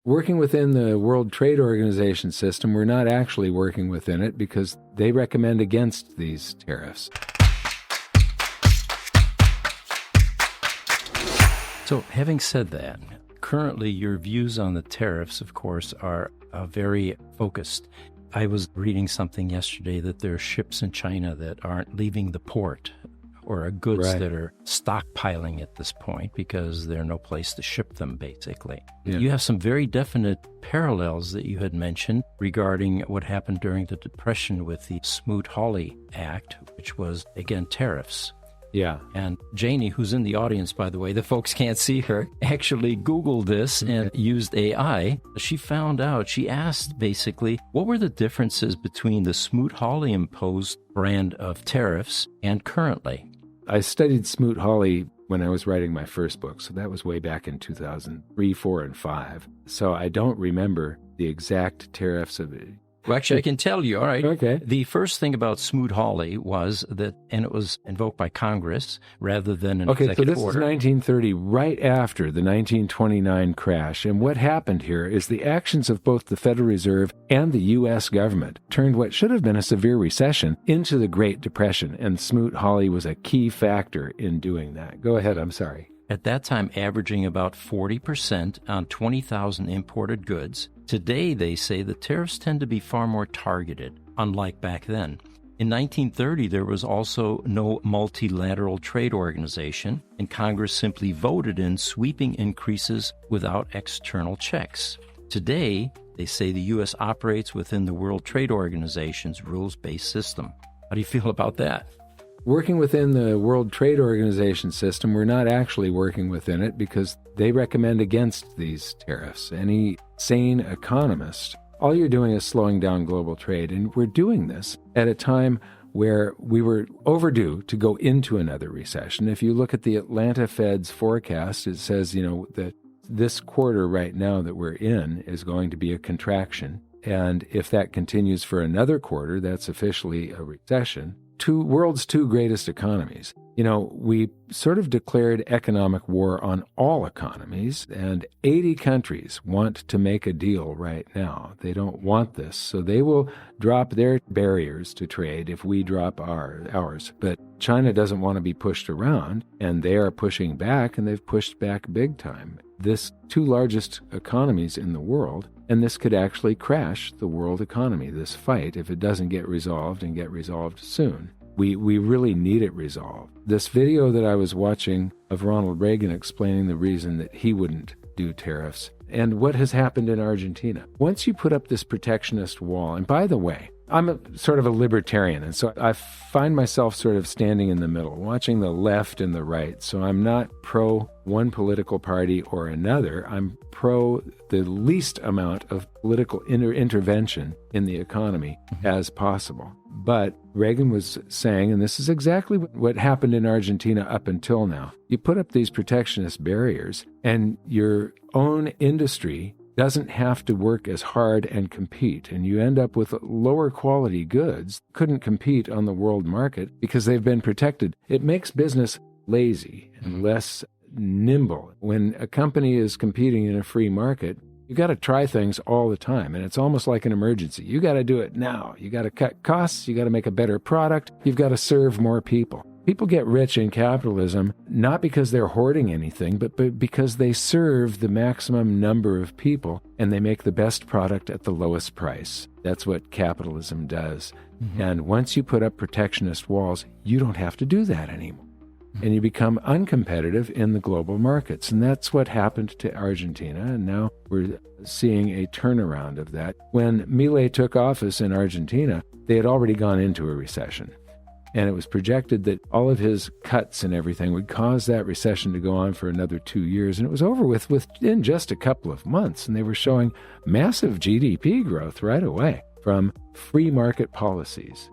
Working within the World Trade Organization system, we're not actually working within it because they recommend against these tariffs. So having said that, currently your views on the tariffs, of course, are very focused. I was reading something yesterday that there are ships in China that aren't leaving the port, or are goods that are stockpiling at this point because there's no place to ship them, basically. Yeah. You have some very definite parallels that you had mentioned regarding what happened during the Depression with the SmootHolly Act, which was, again, tariffs. Yeah. And Janie, who's in the audience, by the way, the folks can't see her, actually Googled this and used AI. She found out, she asked basically, what were the differences between the SmootHolly imposed brand of tariffs and currently? I studied SmootHolly when I was writing my first book, so that was way back in 2003, 4, and 5. So I don't remember the exact tariffs of it. Well, actually, I can tell you. All right. Okay. The first thing about SmootHolly was that, and it was invoked by Congress rather than an executive order. Okay, so this is 1930, right after the 1929 crash. And what happened here is the actions of both the Federal Reserve and the U.S. government turned what should have been a severe recession into the Great Depression. And SmootHolly was a key factor in doing that. Go ahead. I'm sorry. At that time, averaging about 40% on 20,000 imported goods. Today, they say the tariffs tend to be far more targeted, unlike back then. In 1930, there was also no multilateral trade organization, and Congress simply voted in sweeping increases without external checks. Today, they say the U.S. operates within the World Trade Organization's rules-based system. How do you feel about that? Working within the World Trade Organization system, we're not actually working within it because they recommend against these tariffs. Any sane economist, all you're doing is slowing down global trade. And we're doing this at a time where we were overdue to go into another recession. If you look at the Atlanta Fed's forecast, it says, that this quarter right now that we're in is going to be a contraction. And if that continues for another quarter, that's officially a recession. World's two greatest economies. We sort of declared economic war on all economies, and 80 countries want to make a deal right now. They don't want this, so they will drop their barriers to trade if we drop ours. But China doesn't want to be pushed around, and they are pushing back, and they've pushed back big time. This two largest economies in the world, and this could actually crash the world economy, this fight, if it doesn't get resolved and get resolved soon. We really need it resolved. This video that I was watching of Ronald Reagan explaining the reason that he wouldn't do tariffs and what has happened in Argentina. Once you put up this protectionist wall, and by the way, I'm sort of a libertarian, and so I find myself sort of standing in the middle, watching the left and the right. So I'm not pro one political party or another. I'm pro the least amount of political intervention in the economy as possible. But Reagan was saying, and this is exactly what happened in Argentina up until now, you put up these protectionist barriers, and your own industry doesn't have to work as hard and compete, and you end up with lower quality goods, couldn't compete on the world market because they've been protected. It makes business lazy and less nimble. When a company is competing in a free market, you got to try things all the time, and it's almost like an emergency. You got to do it now. You got to cut costs. You got to make a better product. You've got to serve more people. People get rich in capitalism not because they're hoarding anything, but because they serve the maximum number of people and they make the best product at the lowest price. That's what capitalism does. Mm-hmm. And once you put up protectionist walls, you don't have to do that anymore. And you become uncompetitive in the global markets. And that's what happened to Argentina. And now we're seeing a turnaround of that. When Milei took office in Argentina, they had already gone into a recession. And it was projected that all of his cuts and everything would cause that recession to go on for another 2 years. And it was over within just a couple of months. And they were showing massive GDP growth right away from free market policies.